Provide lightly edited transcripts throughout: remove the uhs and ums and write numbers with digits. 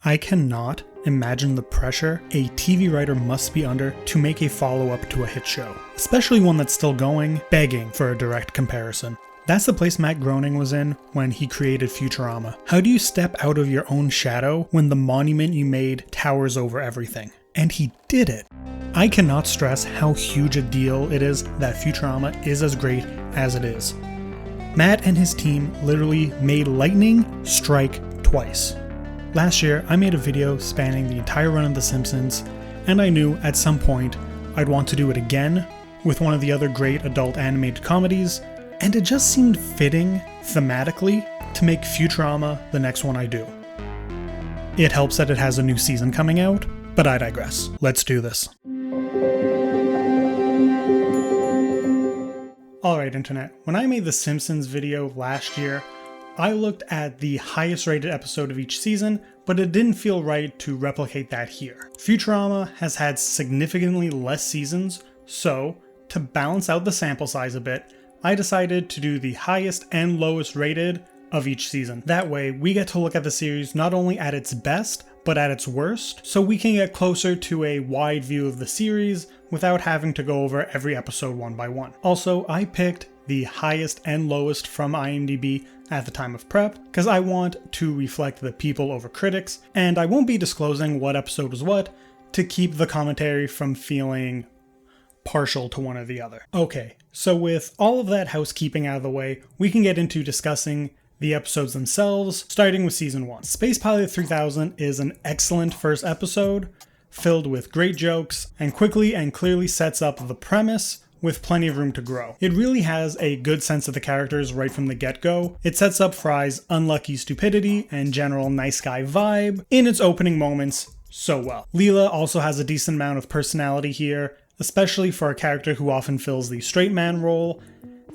I cannot imagine the pressure a TV writer must be under to make a follow-up to a hit show, especially one that's still going, begging for a direct comparison. That's the place Matt Groening was in when he created Futurama. How do you step out of your own shadow when the monument you made towers over everything? And he did it. I cannot stress how huge a deal it is that Futurama is as great as it is. Matt and his team literally made lightning strike twice. Last year, I made a video spanning the entire run of The Simpsons, and I knew at some point I'd want to do it again with one of the other great adult animated comedies, and it just seemed fitting, thematically, to make Futurama the next one I do. It helps that it has a new season coming out, but I digress. Let's do this. Alright internet, when I made the Simpsons video last year, I looked at the highest rated episode of each season, but it didn't feel right to replicate that here. Futurama has had significantly less seasons, so to balance out the sample size a bit, I decided to do the highest and lowest rated of each season. That way, we get to look at the series not only at its best, but at its worst, so we can get closer to a wide view of the series without having to go over every episode one by one. Also, I picked the highest and lowest from IMDb at the time of prep, because I want to reflect the people over critics, and I won't be disclosing what episode was what to keep the commentary from feeling partial to one or the other. Okay, so with all of that housekeeping out of the way, we can get into discussing the episodes themselves, starting with Season 1. Space Pilot 3000 is an excellent first episode, filled with great jokes, and quickly and clearly sets up the premise with plenty of room to grow. It really has a good sense of the characters right from the get-go. It sets up Fry's unlucky stupidity and general nice guy vibe in its opening moments so well. Leela also has a decent amount of personality here, especially for a character who often fills the straight man role,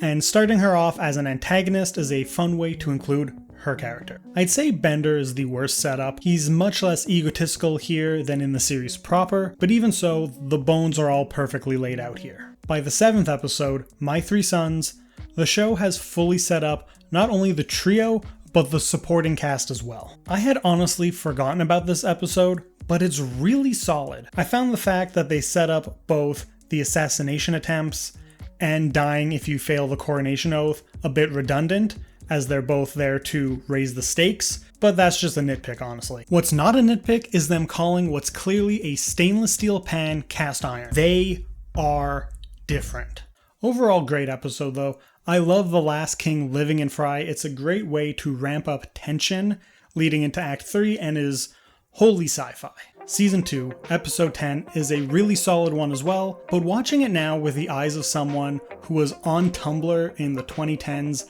and starting her off as an antagonist is a fun way to include her character. I'd say Bender is the worst setup. He's much less egotistical here than in the series proper, but even so, the bones are all perfectly laid out here. By the 7th episode, My Three Sons, the show has fully set up not only the trio, but the supporting cast as well. I had honestly forgotten about this episode, but it's really solid. I found the fact that they set up both the assassination attempts and dying if you fail the coronation oath a bit redundant, as they're both there to raise the stakes, but that's just a nitpick honestly. What's not a nitpick is them calling what's clearly a stainless steel pan cast iron. They are different. Overall great episode though. I love the Last King living in Fry. It's a great way to ramp up tension leading into Act 3 and is wholly sci-fi. Season 2, Episode 10 is a really solid one as well, but watching it now with the eyes of someone who was on Tumblr in the 2010s,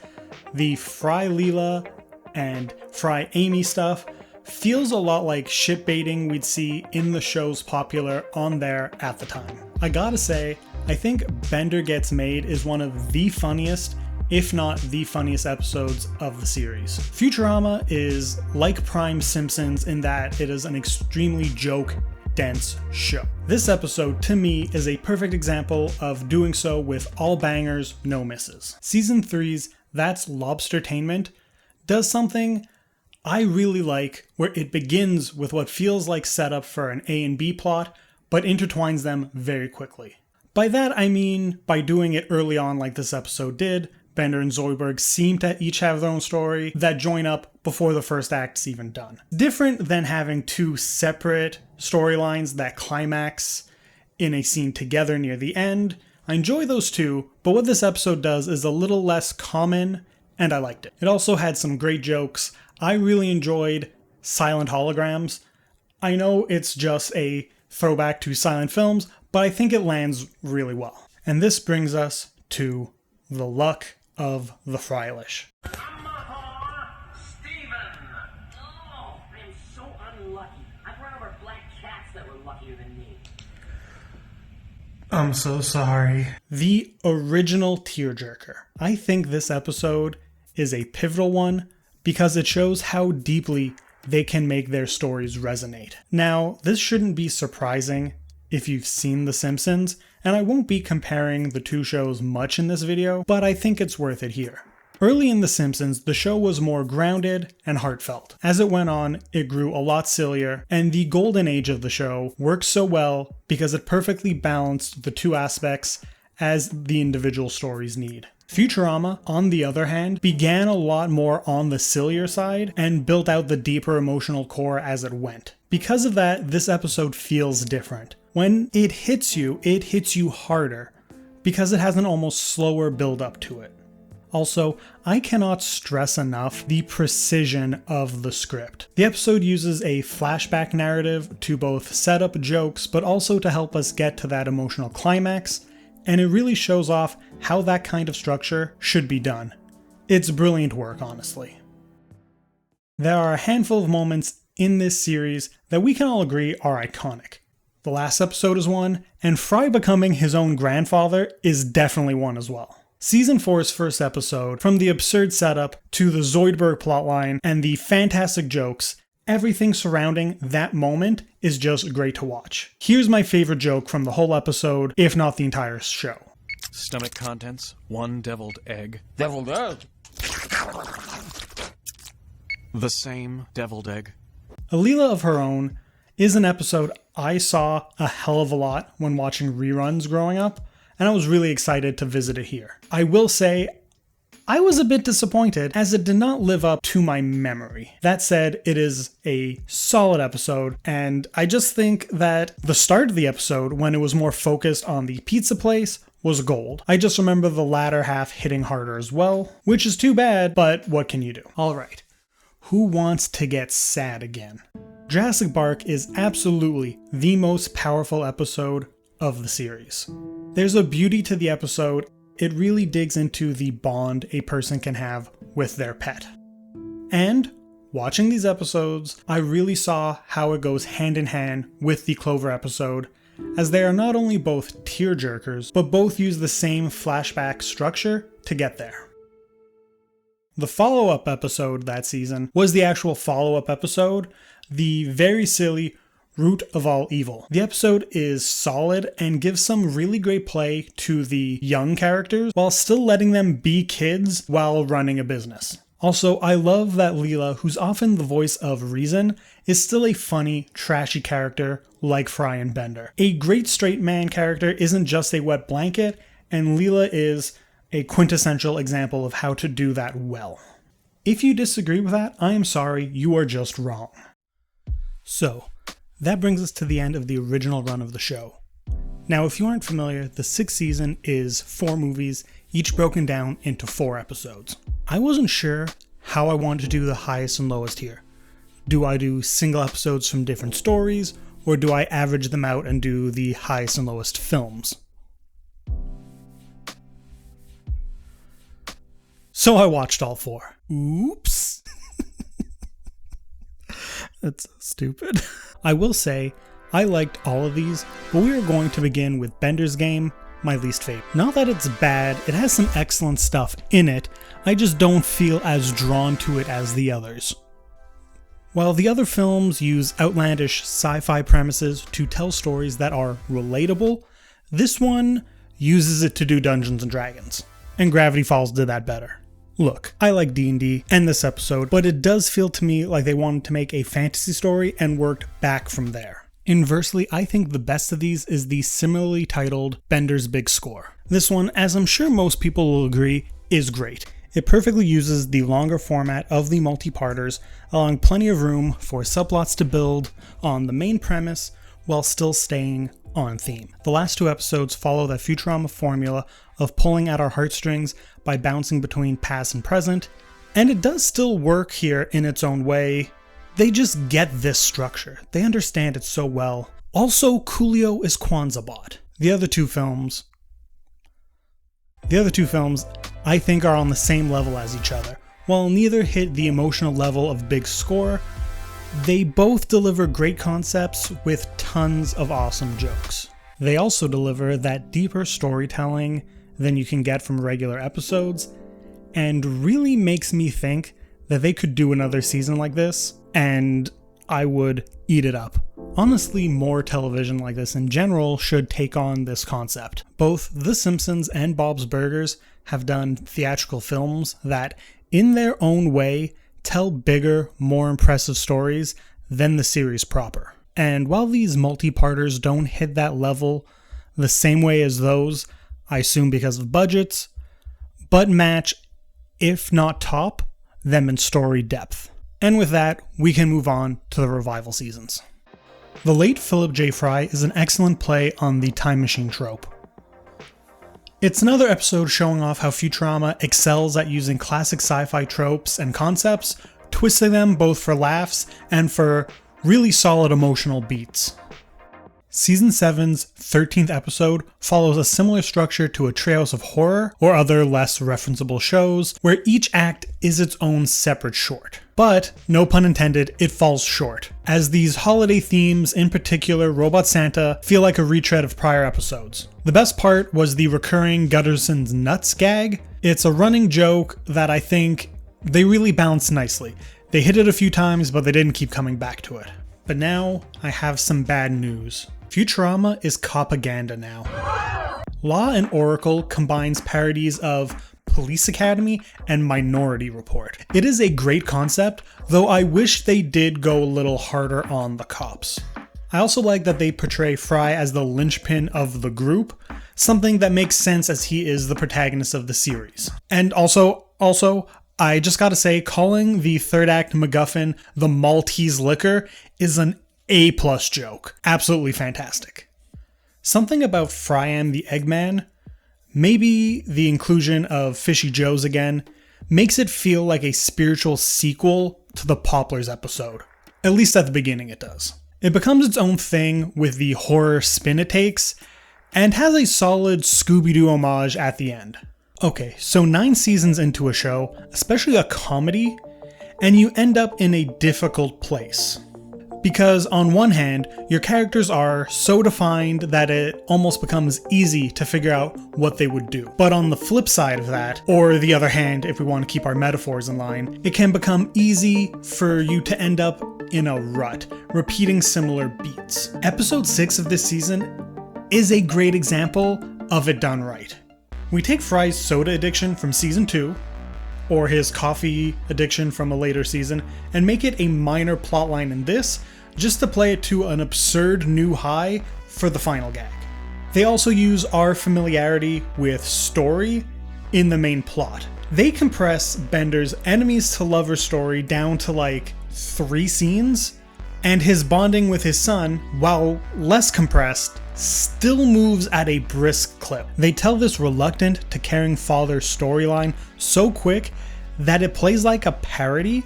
the Fry Leela and Fry Amy stuff feels a lot like shitbaiting we'd see in the shows popular on there at the time. I gotta say, I think Bender Gets Made is one of the funniest, if not the funniest episodes of the series. Futurama is like Prime Simpsons in that it is an extremely joke-dense show. This episode, to me, is a perfect example of doing so with all bangers, no misses. Season 3's That's Lobstertainment does something I really like, where it begins with what feels like setup for an A and B plot, but intertwines them very quickly. By that I mean by doing it early on like this episode did. Bender and Zoidberg seem to each have their own story that join up before the first act's even done. Different than having two separate storylines that climax in a scene together near the end. I enjoy those too, but what this episode does is a little less common, and I liked it. It also had some great jokes. I really enjoyed Silent Holograms. I know it's just a throwback to silent films, but I think it lands really well. And this brings us to the luck of the Frylish. Steven! Oh, I'm so unlucky. I've run over black cats that were luckier than me. I'm so sorry. The original tearjerker. I think this episode is a pivotal one because it shows how deeply they can make their stories resonate. Now, this shouldn't be surprising if you've seen The Simpsons, and I won't be comparing the two shows much in this video, but I think it's worth it here. Early in The Simpsons, the show was more grounded and heartfelt. As it went on, it grew a lot sillier, and the golden age of the show worked so well because it perfectly balanced the two aspects as the individual stories need. Futurama, on the other hand, began a lot more on the sillier side and built out the deeper emotional core as it went. Because of that, this episode feels different. When it hits you harder because it has an almost slower build up to it. Also, I cannot stress enough the precision of the script. The episode uses a flashback narrative to both set up jokes, but also to help us get to that emotional climax, and it really shows off how that kind of structure should be done. It's brilliant work, honestly. There are a handful of moments in this series that we can all agree are iconic. The last episode is one, and Fry becoming his own grandfather is definitely one as well. Season 4's first episode, from the absurd setup to the Zoidberg plotline and the fantastic jokes, everything surrounding that moment is just great to watch. Here's my favorite joke from the whole episode, if not the entire show. Stomach contents, 1 deviled egg. Deviled egg? The same deviled egg. A Leela of Her Own is an episode I saw a hell of a lot when watching reruns growing up, and I was really excited to visit it here. I will say, I was a bit disappointed as it did not live up to my memory. That said, it is a solid episode, and I just think that the start of the episode, when it was more focused on the pizza place, was gold. I just remember the latter half hitting harder as well, which is too bad, but what can you do? Alright, who wants to get sad again? Jurassic Park is absolutely the most powerful episode of the series. There's a beauty to the episode. It really digs into the bond a person can have with their pet. And watching these episodes, I really saw how it goes hand in hand with the Clover episode, as they are not only both tearjerkers, but both use the same flashback structure to get there. The follow-up episode that season was the actual follow-up episode, the very silly Root of All Evil. The episode is solid and gives some really great play to the young characters while still letting them be kids while running a business. Also, I love that Leela, who's often the voice of reason, is still a funny, trashy character like Fry and Bender. A great straight man character isn't just a wet blanket, and Leela is a quintessential example of how to do that well. If you disagree with that, I am sorry, you are just wrong. So, that brings us to the end of the original run of the show. Now, if you aren't familiar, the 6th season is 4 movies, each broken down into 4 episodes. I wasn't sure how I wanted to do the highest and lowest here. Do I do single episodes from different stories, or do I average them out and do the highest and lowest films? So I watched all 4. Oops. That's so stupid. I will say, I liked all of these, but we are going to begin with Bender's Game, my least favorite. Not that it's bad, it has some excellent stuff in it, I just don't feel as drawn to it as the others. While the other films use outlandish sci-fi premises to tell stories that are relatable, this one uses it to do Dungeons & Dragons, and Gravity Falls did that better. Look, I like D&D and this episode, but it does feel to me like they wanted to make a fantasy story and worked back from there. Inversely, I think the best of these is the similarly titled Bender's Big Score. This one, as I'm sure most people will agree, is great. It perfectly uses the longer format of the multi-parters, allowing plenty of room for subplots to build on the main premise while still staying on theme. The last 2 episodes follow that Futurama formula of pulling at our heartstrings by bouncing between past and present, and it does still work here in its own way. They just get this structure. They understand it so well. Also, Coolio is Kwanzaa-bot. The other two films I think are on the same level as each other. While neither hit the emotional level of Big Score, they both deliver great concepts with tons of awesome jokes. They also deliver that deeper storytelling than you can get from regular episodes, and really makes me think that they could do another season like this, and I would eat it up. Honestly, more television like this in general should take on this concept. Both The Simpsons and Bob's Burgers have done theatrical films that, in their own way, tell bigger, more impressive stories than the series proper. And while these multi-parters don't hit that level the same way as those, I assume because of budgets, but match, if not top, them in story depth. And with that, we can move on to the revival seasons. The Late Philip J. Fry is an excellent play on the time machine trope. It's another episode showing off how Futurama excels at using classic sci-fi tropes and concepts, twisting them both for laughs and for really solid emotional beats. Season 7's 13th episode follows a similar structure to a Treehouse of Horror or other less referenceable shows, where each act is its own separate short. But, no pun intended, it falls short, as these holiday themes, in particular Robot Santa, feel like a retread of prior episodes. The best part was the recurring Gutterson's Nuts gag. It's a running joke that I think they really balanced nicely. They hit it a few times, but they didn't keep coming back to it. But now, I have some bad news. Futurama is copaganda now. Law and Oracle combines parodies of Police Academy and Minority Report. It is a great concept, though I wish they did go a little harder on the cops. I also like that they portray Fry as the linchpin of the group, something that makes sense as he is the protagonist of the series. And also, I just gotta say, calling the third act MacGuffin the Maltese liquor is an A+ joke. Absolutely fantastic. Something about Fry and the Eggman, maybe the inclusion of Fishy Joe's again, makes it feel like a spiritual sequel to the Poplars episode. At least at the beginning it does. It becomes its own thing with the horror spin it takes, and has a solid Scooby-Doo homage at the end. Okay, so 9 seasons into a show, especially a comedy, and you end up in a difficult place. Because on one hand, your characters are so defined that it almost becomes easy to figure out what they would do. But on the flip side of that, or the other hand, if we want to keep our metaphors in line, it can become easy for you to end up in a rut, repeating similar beats. Episode 6 of this season is a great example of it done right. We take Fry's soda addiction from season 2, or his coffee addiction from a later season, and make it a minor plotline in this, just to play it to an absurd new high for the final gag. They also use our familiarity with story in the main plot. They compress Bender's enemies to lover story down to like 3 scenes, and his bonding with his son, while less compressed, still moves at a brisk clip. They tell this reluctant to caring father storyline so quick that it plays like a parody,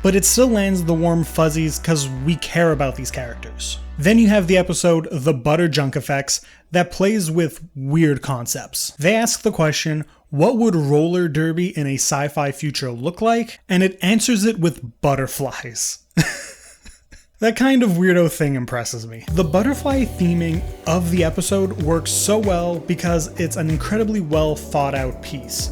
but it still lands the warm fuzzies because we care about these characters. Then you have the episode The Butter Junk Effects that plays with weird concepts. They ask the question, what would roller derby in a sci-fi future look like? And it answers it with butterflies. That kind of weirdo thing impresses me. The butterfly theming of the episode works so well because it's an incredibly well thought out piece.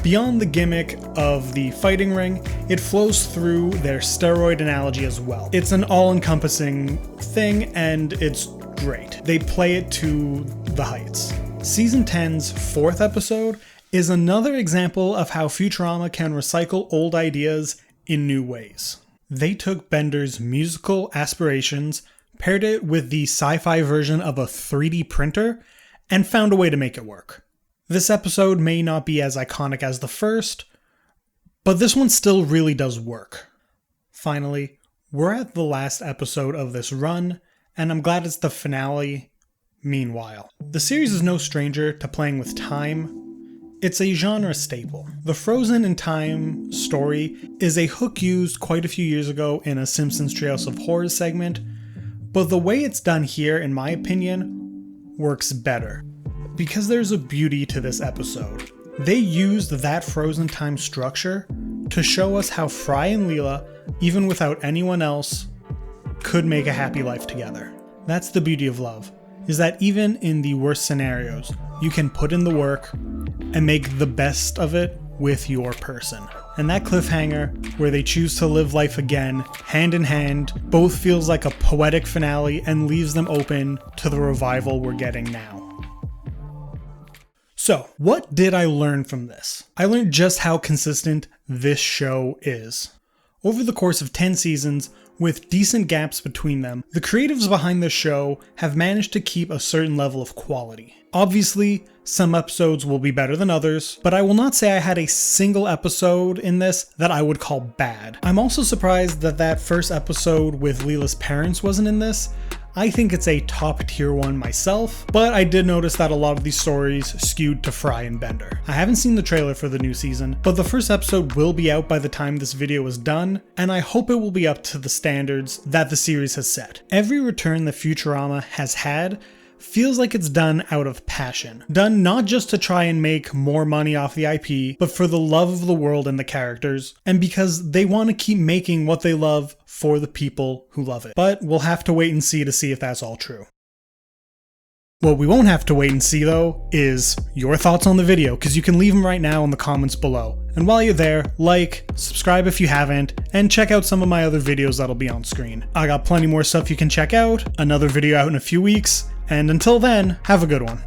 Beyond the gimmick of the fighting ring, it flows through their steroid analogy as well. It's an all-encompassing thing and it's great. They play it to the heights. Season 10's 4th episode is another example of how Futurama can recycle old ideas in new ways. They took Bender's musical aspirations, paired it with the sci-fi version of a 3D printer, and found a way to make it work. This episode may not be as iconic as the first, but this one still really does work. Finally, we're at the last episode of this run, and I'm glad it's the finale. Meanwhile, the series is no stranger to playing with time. It's a genre staple. The Frozen in Time story is a hook used quite a few years ago in a Simpsons Treehouse of Horror segment, but the way it's done here, in my opinion, works better. Because there's a beauty to this episode. They used that Frozen Time structure to show us how Fry and Leela, even without anyone else, could make a happy life together. That's the beauty of love, is that even in the worst scenarios, you can put in the work and make the best of it with your person. and that cliffhanger where they choose to live life again, hand in hand, both feels like a poetic finale and leaves them open to the revival we're getting now. So, what did I learn from this? I learned just how consistent this show is. Over the course of 10 seasons, with decent gaps between them, the creatives behind this show have managed to keep a certain level of quality. Obviously, some episodes will be better than others, but I will not say I had a single episode in this that I would call bad. I'm also surprised that that first episode with Leela's parents wasn't in this. I think it's a top tier one myself, but I did notice that a lot of these stories skewed to Fry and Bender. I haven't seen the trailer for the new season, but the first episode will be out by the time this video is done, and I hope it will be up to the standards that the series has set. Every return that Futurama has had feels like it's done out of passion. Done not just to try and make more money off the IP, but for the love of the world and the characters, and because they want to keep making what they love for the people who love it. But we'll have to wait and see to see if that's all true. What we won't have to wait and see though is your thoughts on the video, because you can leave them right now in the comments below. And while you're there, like, subscribe if you haven't, and check out some of my other videos that'll be on screen. I got plenty more stuff you can check out, another video out in a few weeks, and until then, have a good one.